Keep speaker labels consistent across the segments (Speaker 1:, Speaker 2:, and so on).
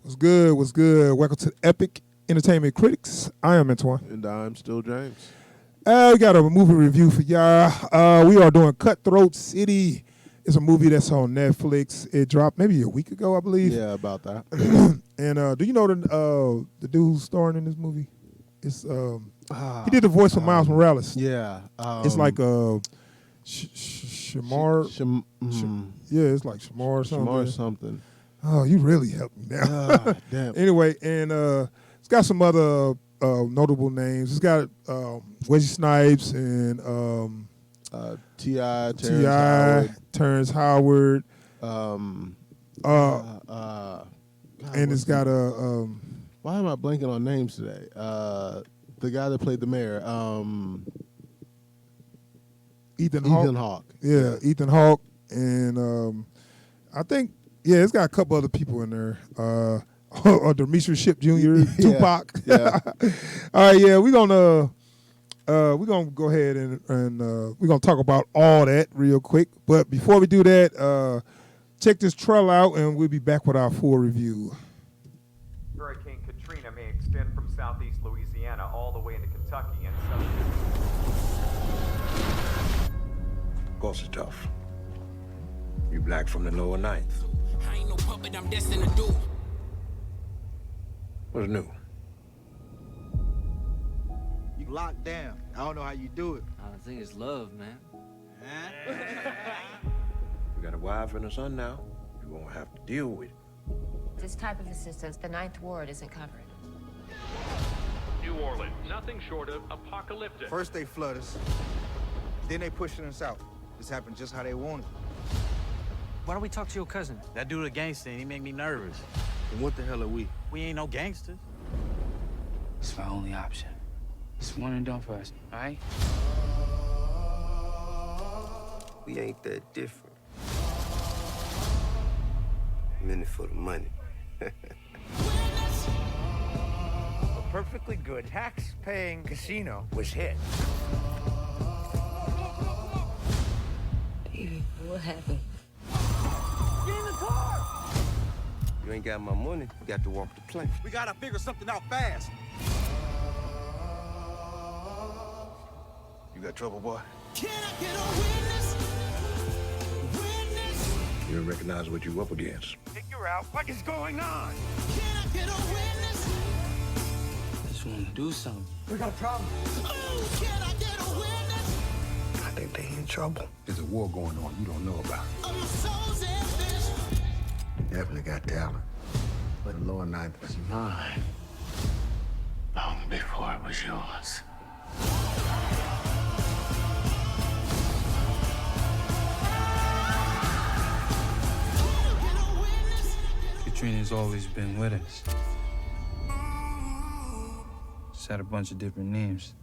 Speaker 1: What's good? What's good? Welcome to Epic Entertainment Critics. I am Antoine.
Speaker 2: And I'm still James.
Speaker 1: We got a movie review for y'all. We are doing Cutthroat City. It's a movie that's on Netflix. It dropped maybe a week ago, I believe.
Speaker 2: Yeah, about that.
Speaker 1: And do you know the dude who's starring in this movie? It's he did the voice for Miles Morales.
Speaker 2: Yeah.
Speaker 1: It's like Shamar. Yeah, it's like Shamar or something.
Speaker 2: Shamar something.
Speaker 1: Oh, you really helped me now.
Speaker 2: Damn.
Speaker 1: Anyway, and it's got some other notable names. It's got Wesley Snipes and
Speaker 2: T.I.,
Speaker 1: Terrence Howard.
Speaker 2: God,
Speaker 1: And it's got
Speaker 2: why am I blanking on names today? The guy that played the mayor.
Speaker 1: Ethan
Speaker 2: Ethan
Speaker 1: Hawke.
Speaker 2: Hawke.
Speaker 1: Yeah, Ethan Hawke. And I think, it's got a couple other people in there. Or Demetrius Shipp Jr., Tupac.
Speaker 2: Yeah.
Speaker 1: All right, yeah, we're gonna go ahead and we're gonna talk about all that real quick. But before we do that, check this trailer out, and we'll be back with our full review.
Speaker 3: Hurricane Katrina may extend from southeast Louisiana all the way into Kentucky and southern.
Speaker 4: Of course it's tough. You black from the lower ninth.
Speaker 5: I ain't no puppet, I'm destined to do.
Speaker 4: What's new?
Speaker 6: You locked down. I don't know how you do it.
Speaker 7: I think it's love, man.
Speaker 4: You got a wife and a son now. You won't have to deal with it.
Speaker 8: This type of assistance, the Ninth Ward isn't covering.
Speaker 9: New Orleans, nothing short of apocalyptic.
Speaker 6: First they flood us, then they pushing us out. This happened just how they wanted.
Speaker 7: Why don't we talk to your cousin? That dude a gangster and he make me nervous.
Speaker 6: And what the hell are we?
Speaker 7: We ain't no gangsters.
Speaker 10: It's my only option. It's one and done for us, all right?
Speaker 11: We ain't that different. I'm in it for the money.
Speaker 12: A perfectly good tax-paying casino was hit.
Speaker 8: David, what happened?
Speaker 12: Get in the car!
Speaker 11: You ain't got my money, you got to walk the plank.
Speaker 6: We gotta figure something out fast.
Speaker 4: You got trouble, boy?
Speaker 5: Can I get a witness?
Speaker 4: You don't recognize what you up against.
Speaker 12: Figure out what is going on.
Speaker 5: Can I get a witness?
Speaker 10: I just want to do something.
Speaker 12: We got a problem.
Speaker 5: Oh, can I get a witness?
Speaker 4: I think they in trouble. There's a war going on you don't know about.
Speaker 5: Oh, my soul's ambition.
Speaker 4: Definitely got talent. But the lower ninth was
Speaker 10: Mine. Long before it was yours. Katrina's always been with us. Just had a bunch of different names.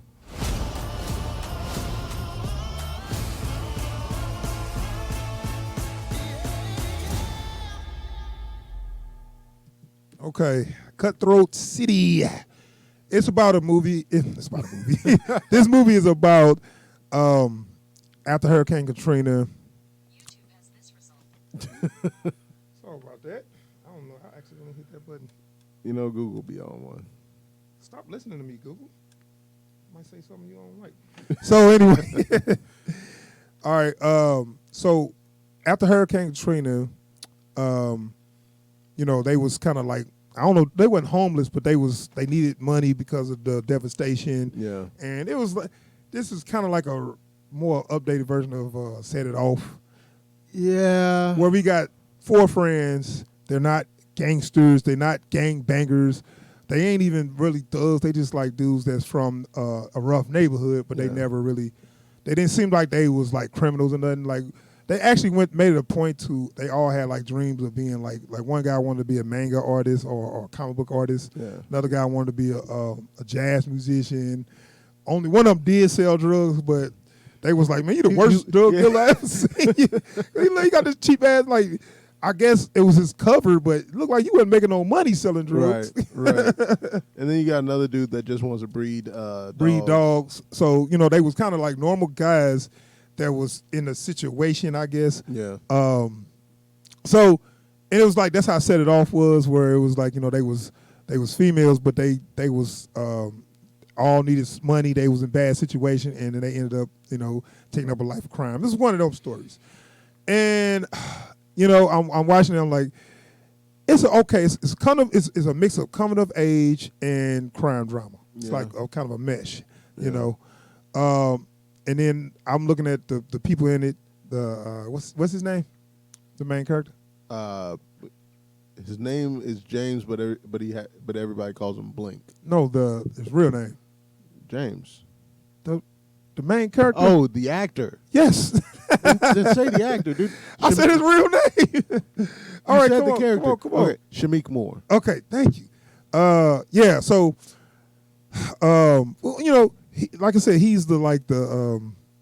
Speaker 1: Okay, Cutthroat City. It's about a movie. It's about a movie. This movie is about after Hurricane Katrina.
Speaker 8: YouTube has this result.
Speaker 1: Sorry about that. I don't know how I accidentally hit that button.
Speaker 2: You know Google be on one.
Speaker 1: Stop listening to me, Google. Might say something you don't like. So anyway, all right. So after Hurricane Katrina, they was kind of like, I don't know, they weren't homeless, but they needed money because of the devastation.
Speaker 2: Yeah.
Speaker 1: And it was like, this is kind of like a more updated version of Set It Off.
Speaker 2: Yeah.
Speaker 1: Where we got four friends. They're not gangsters. They're not gang bangers. They ain't even really thugs. They just like dudes that's from a rough neighborhood, but they never really, they didn't seem like they was like criminals or nothing. Like, they actually made it a point to, they all had like dreams of being like one guy wanted to be a manga artist or a comic book artist. Yeah. Another guy wanted to be a jazz musician. Only one of them did sell drugs, but they was like, man, you the worst drug dealer I ever seen. You got this cheap ass, like, I guess it was his cover, but it looked like you wasn't making no money selling drugs.
Speaker 2: Right. And then you got another dude that just wants to breed
Speaker 1: dogs. So, they was kind of like normal guys that was in a situation, I guess.
Speaker 2: Yeah.
Speaker 1: So and it was like that's how I set it off was where it was like they was females, but they was all needed money. They was in bad situation, and then they ended up taking up a life of crime. This is one of those stories, and I'm watching it. I'm like, it's okay. It's kind of it's a mix of coming of age and crime drama. It's like kind of a mesh, and then I'm looking at the people in it. The what's his name? The main character.
Speaker 2: His name is James, but everybody calls him Blink.
Speaker 1: No, his real name.
Speaker 2: James.
Speaker 1: The main character.
Speaker 2: Oh, the actor.
Speaker 1: Yes.
Speaker 2: Then say the actor, dude.
Speaker 1: I said his real name. All right, come on.
Speaker 2: Okay. Shameik Moore.
Speaker 1: Okay, thank you. Yeah. So, like I said, he's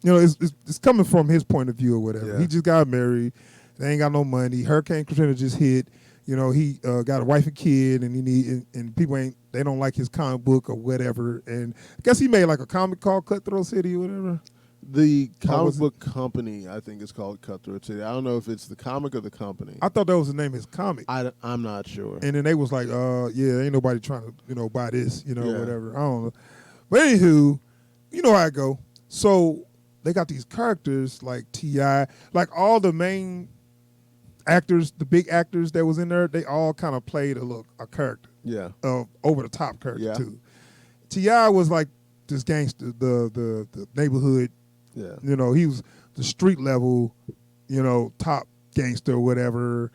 Speaker 1: it's coming from his point of view or whatever.
Speaker 2: Yeah.
Speaker 1: He just got married. They ain't got no money. Hurricane Katrina just hit. He got a wife and kid, and and people they don't like his comic book or whatever. And I guess he made like a comic called Cutthroat City or whatever.
Speaker 2: The comic book company, I think, is called Cutthroat City. I don't know if it's the comic or the company.
Speaker 1: I thought that was the name of his comic.
Speaker 2: I'm not sure.
Speaker 1: And then they was like, ain't nobody trying to, buy this, whatever. I don't know. But anywho, you know how I go. So they got these characters like T.I., like all the main actors, the big actors that was in there, they all kind of played a character.
Speaker 2: Yeah.
Speaker 1: Over the top character too. T.I. was like this gangster, the neighborhood.
Speaker 2: Yeah.
Speaker 1: He was the street level, top gangster or whatever.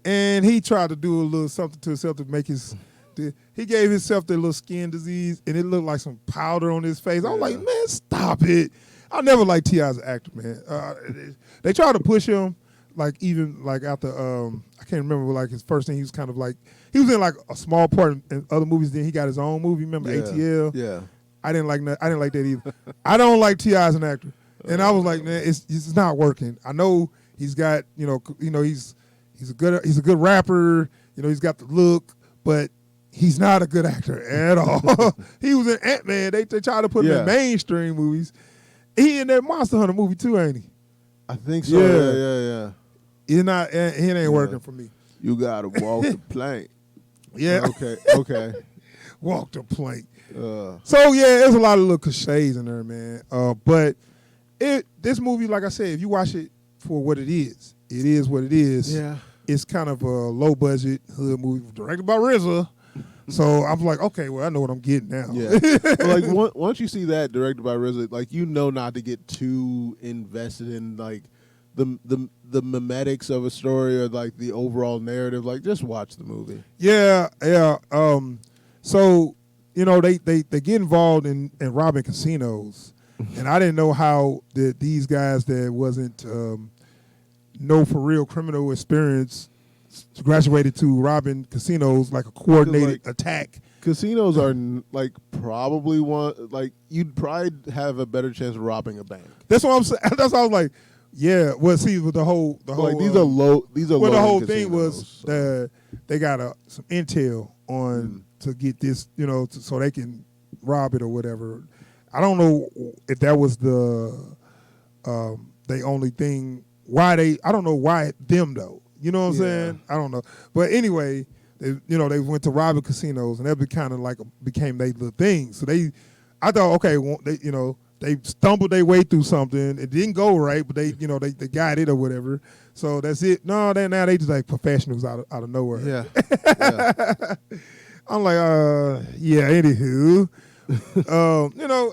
Speaker 1: And he tried to do a little something to himself to make he gave himself the little skin disease, and it looked like some powder on his face. I was like, man, stop it. I never liked T.I. as an actor, man. They tried to push him, like even like after I can't remember like his first thing. He was kind of like he was in like a small part in other movies. Then he got his own movie. Remember ATL?
Speaker 2: Yeah.
Speaker 1: I didn't like that either. I don't like T.I. as an actor, and I was like, man, it's not working. I know he's got he's a good rapper. He's got the look, but he's not a good actor at all. He was in Ant-Man. They tried to put him in mainstream movies. He in that Monster Hunter movie too, ain't he?
Speaker 2: I think so. Yeah.
Speaker 1: He's not. It ain't working for me.
Speaker 2: You gotta walk the plank.
Speaker 1: Yeah.
Speaker 2: Okay.
Speaker 1: Walk the plank. So yeah, there's a lot of little cliches in there, man. But this movie, like I said, if you watch it for what it is what it is.
Speaker 2: Yeah.
Speaker 1: It's kind of a low budget hood movie directed by RZA. So I'm like, okay, well, I know what I'm getting now.
Speaker 2: Yeah. Like once you see that directed by RZA, like not to get too invested in like the memetics of a story or like the overall narrative. Like just watch the movie.
Speaker 1: Yeah. So they get involved in robbing casinos, and I didn't know how these guys that wasn't no for real criminal experience graduated to robbing casinos like a coordinated attack.
Speaker 2: Casinos are like probably you'd probably have a better chance of robbing a bank.
Speaker 1: That's what I'm saying. That's why I was like, yeah. Well, see, with the whole
Speaker 2: like these are low. Well,
Speaker 1: the whole
Speaker 2: casinos,
Speaker 1: thing was they got some intel on to get this, so they can rob it or whatever. I don't know if that was the only thing. I don't know why them though. You know what I'm saying? I don't know. But anyway, they went to robbing casinos, and that became their little thing. So I thought, okay, they stumbled their way through something. It didn't go right, but they got it or whatever. So that's it. No, now they just like professionals out of nowhere.
Speaker 2: Yeah.
Speaker 1: I'm like, anywho.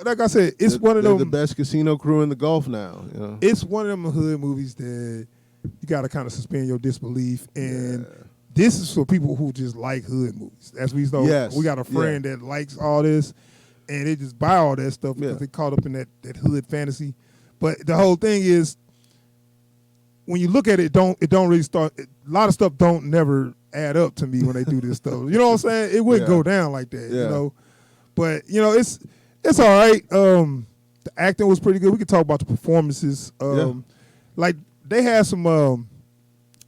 Speaker 1: Like I said, it's one of them.
Speaker 2: The best casino crew in the Gulf now.
Speaker 1: It's one of them hood movies that you got to kind of suspend your disbelief. And this is for people who just like hood movies. As we know, we got a friend that likes all this, and they just buy all that stuff because they caught up in that hood fantasy. But the whole thing is, when you look at it, it don't really start. A lot of stuff don't never add up to me when they do this stuff. You know what I'm saying? It wouldn't go down like that. But it's all right. The acting was pretty good. We could talk about the performances. Like they had some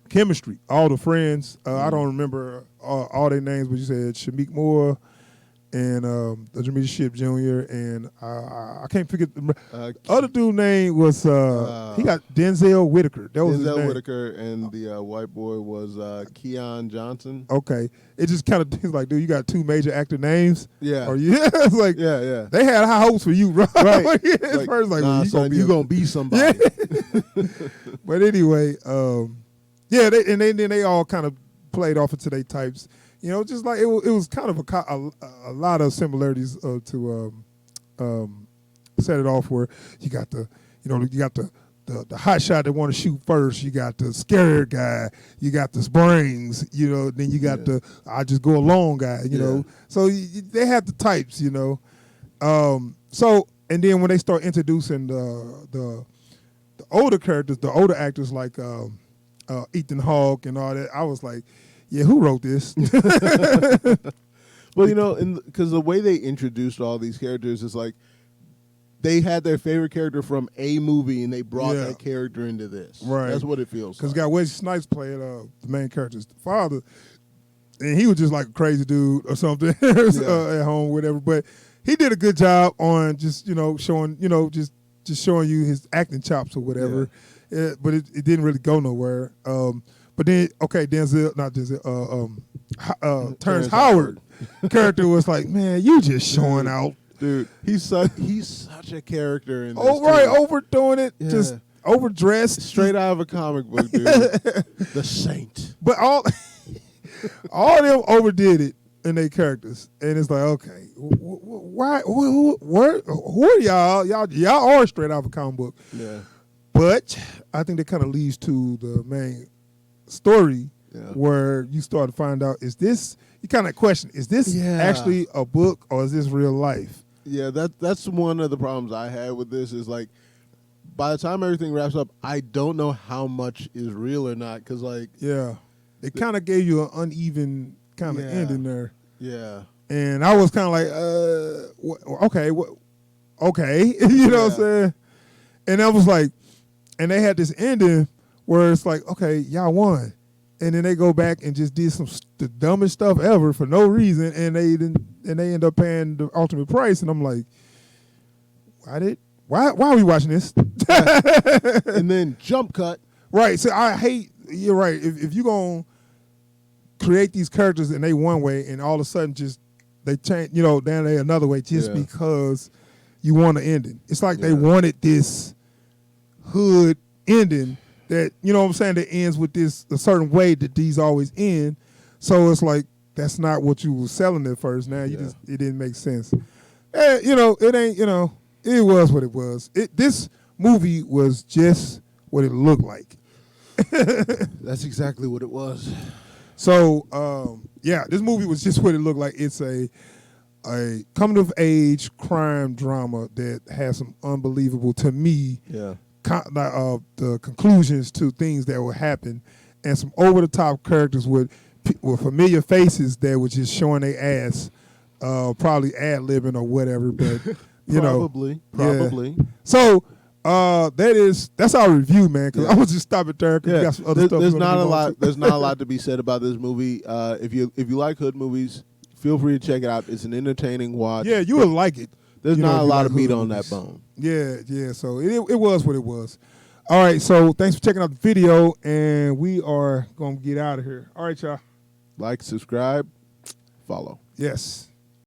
Speaker 1: chemistry. All the friends. I don't remember all their names, but you said Shameik Moore, and Demetrius Shipp Jr. and I can't forget the other dude name was he got Denzel Whitaker. That was his
Speaker 2: Denzel
Speaker 1: name.
Speaker 2: Whitaker, and the white boy was Keean Johnson.
Speaker 1: Okay, it just kind of it's like, dude, you got two major actor names.
Speaker 2: Yeah,
Speaker 1: or it's like
Speaker 2: yeah.
Speaker 1: They had high hopes for you, bro.
Speaker 2: Right.
Speaker 1: It's first like,
Speaker 2: nah,
Speaker 1: well,
Speaker 2: son, you gonna be somebody.
Speaker 1: Yeah. But anyway, yeah, then they all kind of played off into their types. You know, just like it was kind of a lot of similarities to set it off where you got the hot shot that want to shoot first. You got the scared guy. You got the brains. You know, then you got the I just go along guy. You know, so they have the types. You know, so and then when they start introducing the older characters, the older actors like Ethan Hawke and all that, I was like, yeah, who wrote this?
Speaker 2: Well, you know, because the way they introduced all these characters is like they had their favorite character from a movie and they brought that character into this.
Speaker 1: Right.
Speaker 2: That's what it feels like.
Speaker 1: Because got Wesley Snipes playing the main character's father, and he was just like a crazy dude or something at home, whatever. But he did a good job on just, showing, just showing you his acting chops or whatever. Yeah. But it didn't really go nowhere. But then, Terrence Howard character was like, man, you just showing out.
Speaker 2: Dude, he's such a character in this.
Speaker 1: Oh, right, overdoing it, just overdressed.
Speaker 2: Straight out of a comic book, dude. The Saint.
Speaker 1: But all of them overdid it in their characters. And it's like, okay, why? Who are y'all? Y'all are straight out of a comic book.
Speaker 2: Yeah.
Speaker 1: But I think that kind of leads to the main story where you start to find out, you kind of question, is this actually a book or is this real life?
Speaker 2: Yeah, that's one of the problems I had with this is like, by the time everything wraps up, I don't know how much is real or not because like...
Speaker 1: Yeah, it kind of gave you an uneven kind of ending there.
Speaker 2: Yeah.
Speaker 1: And I was kind of like, okay, you know what I'm saying? And I was like, and they had this ending where it's like, okay, y'all won. And then they go back and just did the dumbest stuff ever for no reason, and they end up paying the ultimate price. And I'm like, why are we watching this?
Speaker 2: And then jump cut.
Speaker 1: Right. So you're right. If you're going to create these characters and they one way and all of a sudden just they change, then they another way just because you want an ending. It's like they wanted this hood ending that, you know what I'm saying, that ends with a certain way that these always end. So it's like, that's not what you were selling at first. Now it didn't make sense. It ain't, it was what it was. This movie was just what it looked like.
Speaker 2: That's exactly what it was.
Speaker 1: So, this movie was just what it looked like. It's a coming-of-age crime drama that has some unbelievable, to me, the conclusions to things that will happen, and some over-the-top characters with familiar faces that were just showing their ass, probably ad-libbing or whatever, but,
Speaker 2: Probably.
Speaker 1: So, that's our review, man, because I was just stopping there because we got some other stuff.
Speaker 2: There's not a lot to be said about this movie. If you like hood movies, feel free to check it out. It's an entertaining watch.
Speaker 1: Yeah, you will like it.
Speaker 2: There's not a lot of meat on that bone.
Speaker 1: Yeah. So it was what it was. All right. So thanks for checking out the video, and we are gonna get out of here. All right, y'all.
Speaker 2: Like, subscribe, follow.
Speaker 1: Yes.